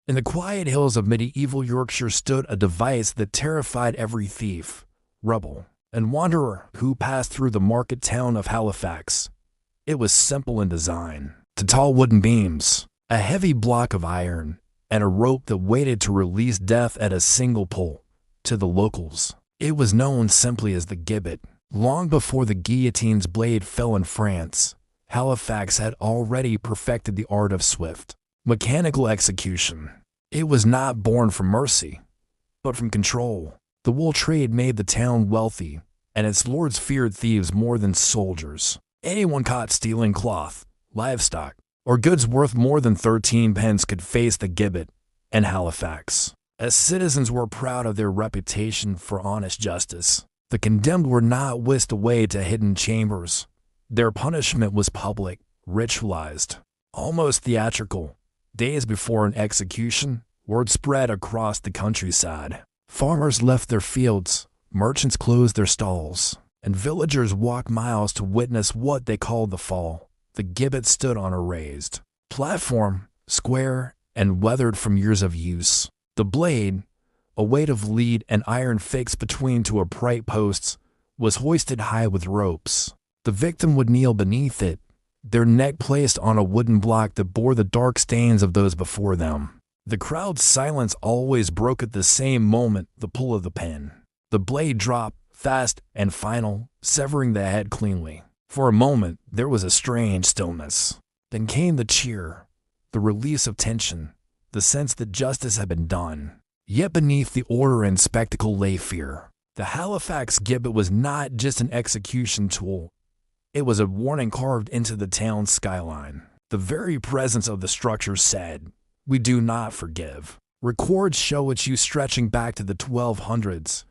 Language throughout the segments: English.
In the quiet hills of medieval Yorkshire stood a device that terrified every thief, rebel, and wanderer who passed through the market town of Halifax. It was simple in design. Two tall wooden beams, a heavy block of iron, and a rope that waited to release death at a single pull. To the locals, it was known simply as the Gibbet. Long before the guillotine's blade fell in France, Halifax had already perfected the art of swift, mechanical execution. It was not born from mercy, but from control. The wool trade made the town wealthy, and its lords feared thieves more than soldiers. Anyone caught stealing cloth, livestock, or goods worth more than 13 pence could face the Gibbet in Halifax. As citizens were proud of their reputation for honest justice, the condemned were not whisked away to hidden chambers. Their punishment was public, ritualized, almost theatrical. Days before an execution, word spread across the countryside. Farmers left their fields, merchants closed their stalls, and villagers walked miles to witness what they called the fall. The Gibbet stood on a raised platform, square and weathered from years of use. The blade, a weight of lead and iron fixed between two upright posts, was hoisted high with ropes. The victim would kneel beneath it, their neck placed on a wooden block that bore the dark stains of those before them. The crowd's silence always broke at the same moment, the pull of the pin. The blade dropped, fast and final, severing the head cleanly. For a moment, there was a strange stillness. Then came the cheer, the release of tension, the sense that justice had been done. Yet beneath the order and spectacle lay fear. The Halifax Gibbet was not just an execution tool. It was a warning carved into the town's skyline. The very presence of the structure said, "We do not forgive." Records show its use stretching back to the 1200s,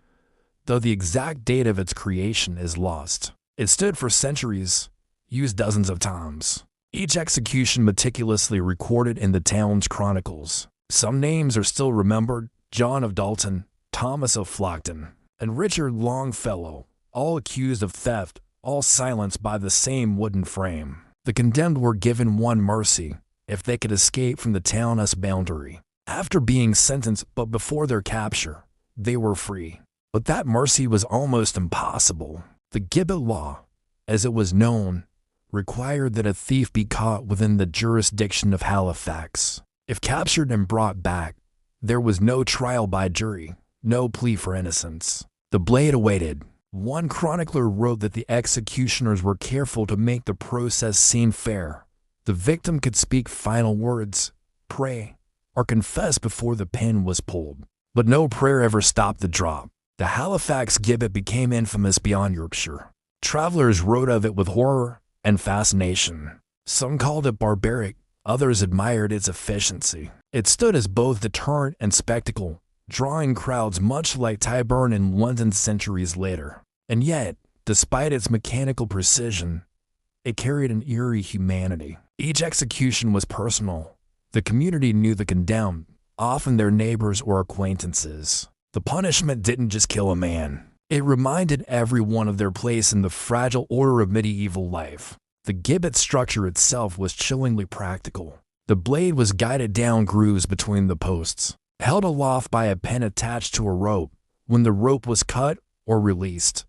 though the exact date of its creation is lost. It stood for centuries, used dozens of times. Each execution meticulously recorded in the town's chronicles. Some names are still remembered: John of Dalton, Thomas of Flockton, and Richard Longfellow, all accused of theft, all silenced by the same wooden frame. The condemned were given one mercy: if they could escape from the town's boundary. After being sentenced, but before their capture, they were free. But that mercy was almost impossible. The Gibbet law, as it was known, required that a thief be caught within the jurisdiction of Halifax. If captured and brought back, there was no trial by jury, no plea for innocence. The blade awaited. One chronicler wrote that the executioners were careful to make the process seem fair. The victim could speak final words, pray, or confess before the pin was pulled. But no prayer ever stopped the drop. The Halifax Gibbet became infamous beyond Yorkshire. Travelers wrote of it with horror and fascination. Some called it barbaric, others admired its efficiency. It stood as both deterrent and spectacle, drawing crowds much like Tyburn in London centuries later. And yet, despite its mechanical precision, it carried an eerie humanity. Each execution was personal. The community knew the condemned, often their neighbors or acquaintances. The punishment didn't just kill a man. It reminded everyone of their place in the fragile order of medieval life. The gibbet structure itself was chillingly practical. The blade was guided down grooves between the posts, held aloft by a pin attached to a rope. When the rope was cut or released,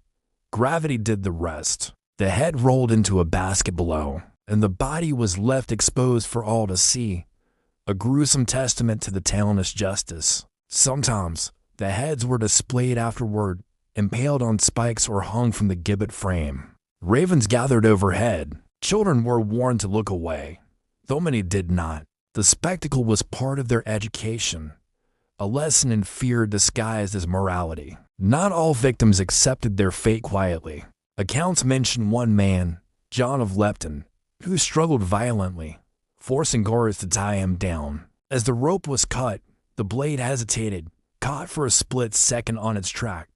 gravity did the rest. The head rolled into a basket below, and the body was left exposed for all to see, a gruesome testament to the town's justice. Sometimes, the heads were displayed afterward, impaled on spikes or hung from the gibbet frame. Ravens gathered overhead. Children were warned to look away, though many did not. The spectacle was part of their education, a lesson in fear disguised as morality. Not all victims accepted their fate quietly. Accounts mention one man, John of Lepton, who struggled violently, forcing guards to tie him down. As the rope was cut, the blade hesitated, caught for a split second on its track,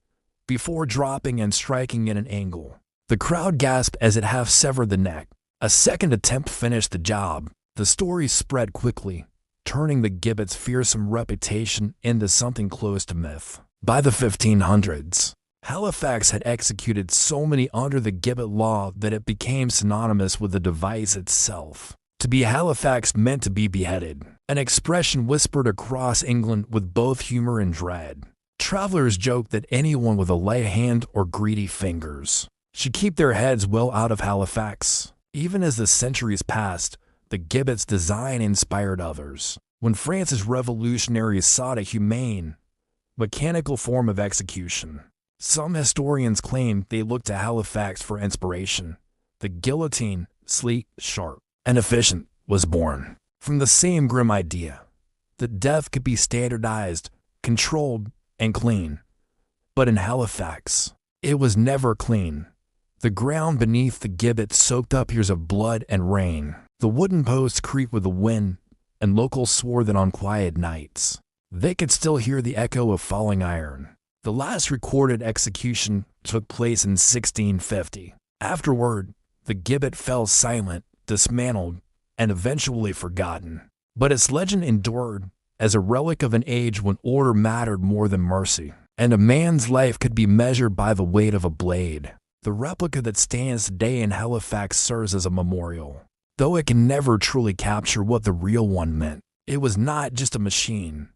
before dropping and striking at an angle. The crowd gasped as it half severed the neck. A second attempt finished the job. The story spread quickly, turning the gibbet's fearsome reputation into something close to myth. By the 1500s, Halifax had executed so many under the gibbet law that it became synonymous with the device itself. To be Halifax meant to be beheaded. an expression whispered across England with both humor and dread. Travelers joked that anyone with a light hand or greedy fingers should keep their heads well out of Halifax. Even as the centuries passed, the Gibbet's design inspired others. When France's revolutionaries sought a humane, mechanical form of execution, some historians claim they looked to Halifax for inspiration. The guillotine, sleek, sharp, and efficient, was born from the same grim idea that death could be standardized, controlled, and clean. But in Halifax, it was never clean. The ground beneath the gibbet soaked up years of blood and rain. The wooden posts creaked with the wind, and locals swore that on quiet nights, they could still hear the echo of falling iron. The last recorded execution took place in 1650. Afterward, the gibbet fell silent, dismantled, and eventually forgotten. But its legend endured as a relic of an age when order mattered more than mercy, and a man's life could be measured by the weight of a blade. The replica that stands today in Halifax serves as a memorial. Though it can never truly capture what the real one meant, it was not just a machine.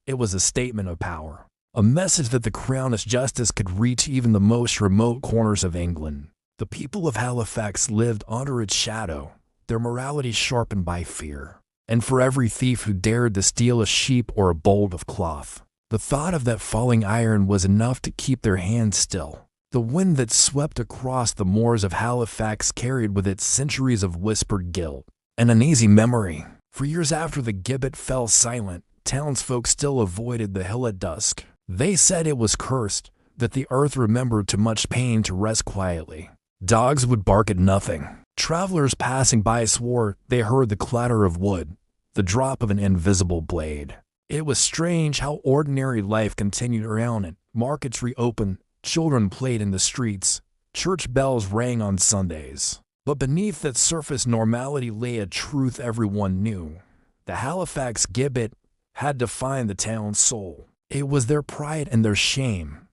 It was a statement of power, a message that the crown's justice could reach even the most remote corners of England. The people of Halifax lived under its shadow, their morality sharpened by fear. And for every thief who dared to steal a sheep or a bolt of cloth, the thought of that falling iron was enough to keep their hands still. The wind that swept across the moors of Halifax carried with it centuries of whispered guilt, an uneasy memory. For years after the gibbet fell silent, townsfolk still avoided the hill at dusk. They said it was cursed, that the earth remembered too much pain to rest quietly. Dogs would bark at nothing. Travelers passing by swore they heard the clatter of wood, the drop of an invisible blade. It was strange how ordinary life continued around it. Markets reopened, children played in the streets, church bells rang on Sundays. But beneath that surface normality lay a truth everyone knew. The Halifax gibbet had defined the town's soul. It was their pride and their shame,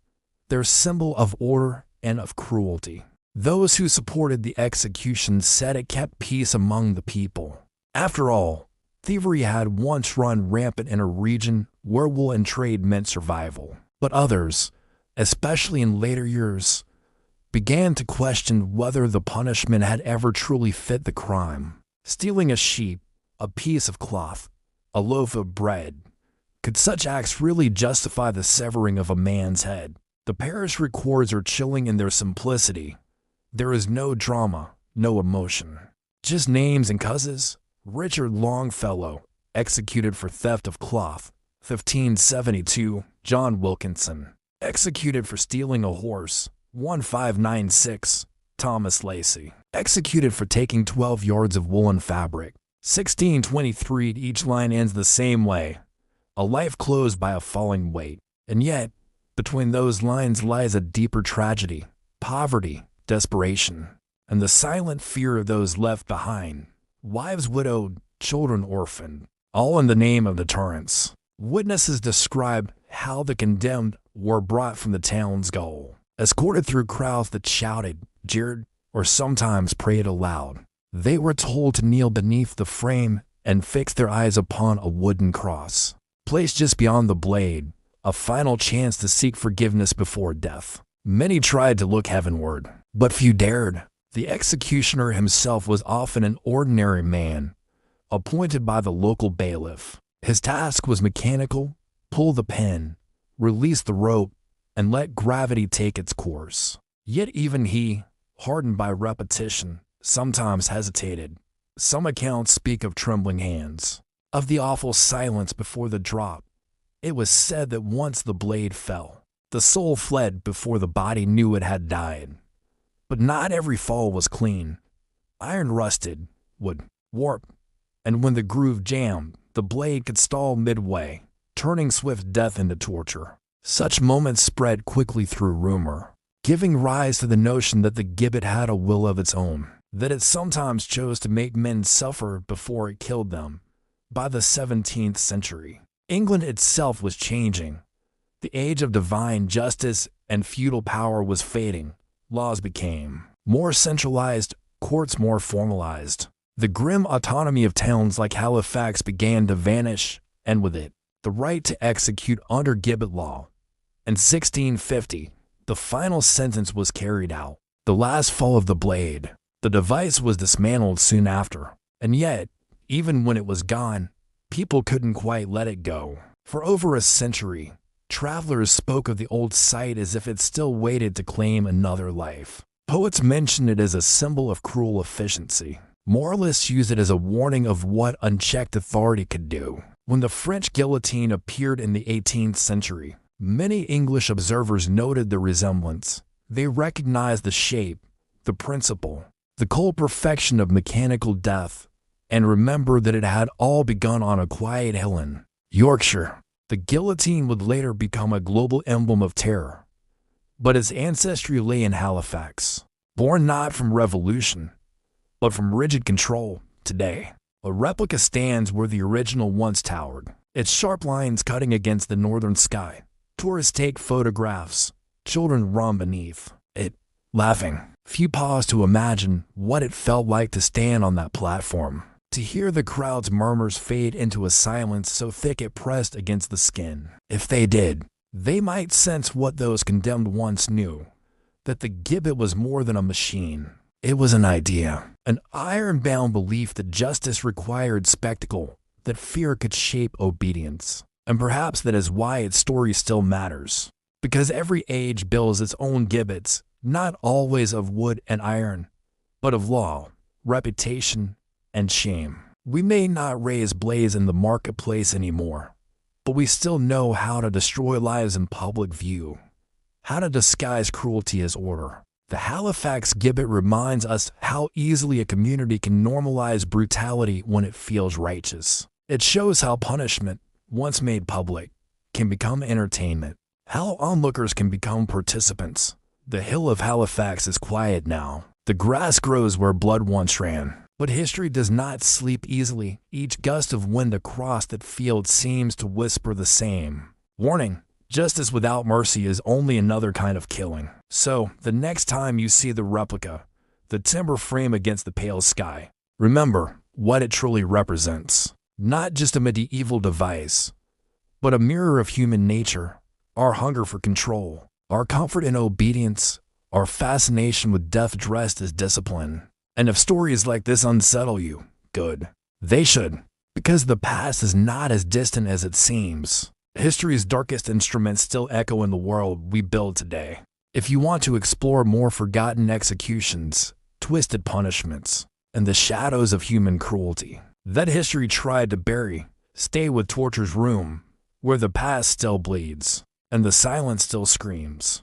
their symbol of order and of cruelty. Those who supported the execution said it kept peace among the people. After all, thievery had once run rampant in a region where wool and trade meant survival. But others, especially in later years, began to question whether the punishment had ever truly fit the crime. Stealing a sheep, a piece of cloth, a loaf of bread, could such acts really justify the severing of a man's head? The parish records are chilling in their simplicity. There is no drama, no emotion. Just names and causes. Richard Longfellow, executed for theft of cloth, 1572. John Wilkinson, executed for stealing a horse, 1596. Thomas Lacey, executed for taking 12 yards of woolen fabric, 1623. Each line ends the same way, a life closed by a falling weight. And yet, between those lines lies a deeper tragedy, poverty, desperation, and the silent fear of those left behind, wives widowed, children orphaned, all in the name of deterrence. Witnesses describe how the condemned were brought from the town's goal, escorted through crowds that shouted, jeered, or sometimes prayed aloud. They were told to kneel beneath the frame and fix their eyes upon a wooden cross, placed just beyond the blade, a final chance to seek forgiveness before death. Many tried to look heavenward, but few dared. The executioner himself was often an ordinary man, appointed by the local bailiff. His task was mechanical: pull the pin, release the rope, and let gravity take its course. Yet even he, hardened by repetition, sometimes hesitated. Some accounts speak of trembling hands, of the awful silence before the drop. It was said that once the blade fell, the soul fled before the body knew it had died. But not every fall was clean. Iron rusted, wood warped, and when the groove jammed, the blade could stall midway, turning swift death into torture. Such moments spread quickly through rumor, giving rise to the notion that the gibbet had a will of its own, that it sometimes chose to make men suffer before it killed them. By the 17th century, England itself was changing. The age of divine justice and feudal power was fading. Laws became more centralized, courts more formalized. The grim autonomy of towns like Halifax began to vanish, and with it, the right to execute under Gibbet law. In 1650, the final sentence was carried out. The last fall of the blade. The device was dismantled soon after, and yet, even when it was gone, people couldn't quite let it go. For over a century, travelers spoke of the old sight as if it still waited to claim another life. Poets mention it as a symbol of cruel efficiency. Moralists use it as a warning of what unchecked authority could do. When the French guillotine appeared in the 18th century, many English observers noted the resemblance. They recognized the shape, the principle, the cold perfection of mechanical death, and remembered that it had all begun on a quiet hill in Yorkshire. The guillotine would later become a global emblem of terror, but its ancestry lay in Halifax, born not from revolution, but from rigid control. Today, a replica stands where the original once towered, its sharp lines cutting against the northern sky. Tourists take photographs, children run beneath it, laughing. Few pause to imagine what it felt like to stand on that platform, to hear the crowd's murmurs fade into a silence so thick it pressed against the skin. If they did, they might sense what those condemned once knew, that the gibbet was more than a machine. It was an idea, an iron-bound belief that justice required spectacle, that fear could shape obedience. And perhaps that is why its story still matters. Because every age builds its own gibbets, not always of wood and iron, but of law, reputation, and shame. We may not raise blades in the marketplace anymore, but we still know how to destroy lives in public view, how to disguise cruelty as order. The Halifax gibbet reminds us how easily a community can normalize brutality when it feels righteous. It shows how punishment, once made public, can become entertainment, how onlookers can become participants. The hill of Halifax is quiet now. The grass grows where blood once ran. But history does not sleep easily. Each gust of wind across that field seems to whisper the same. Warning, justice without mercy is only another kind of killing. So, the next time you see the replica, the timber frame against the pale sky, remember what it truly represents. Not just a medieval device, but a mirror of human nature, our hunger for control, our comfort in obedience, our fascination with death dressed as discipline. And if stories like this unsettle you, good. They should, because the past is not as distant as it seems. History's darkest instruments still echo in the world we build today. If you want to explore more forgotten executions, twisted punishments, and the shadows of human cruelty that history tried to bury, stay with Torture's Room, where the past still bleeds, and the silence still screams.